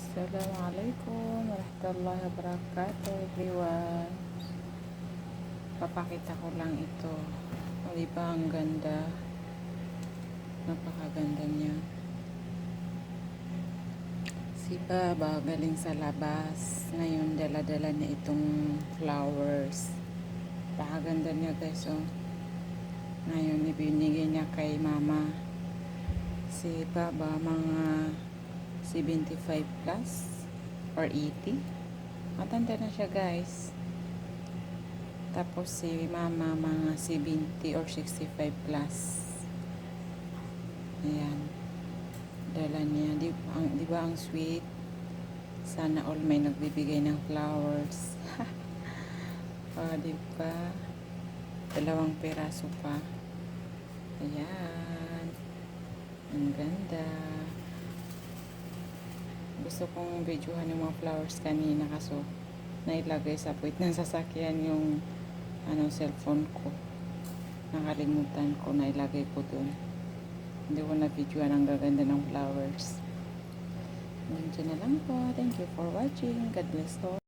Assalamualaikum warahmatullahi wabarakatuh everyone. Papakita ko lang ito. O diba ang ganda? Napakaganda niya. Si Baba galing sa labas. Ngayon dala-dala niya itong flowers. Napakaganda niya guys. Oh. Ngayon ibinigay niya kay mama. Si Baba mga 75 plus or 80. Matanda na siya guys. Tapos si mama mga 70 or 65 plus. Ayan. Dala niya. Di ba ang sweet? Sana all may nagbibigay ng flowers. Di ba? 2 piraso pa. Ayan. Ang ganda. Gusto kong videohan yung mga flowers kanina kaso nailagay sa puwit ng sasakyan yung cellphone ko. Nakalimutan ko na ilagay ko dun. Hindi ko na videohan ang gaganda ng flowers. Nandiyan na lang po. Thank you for watching. God bless all.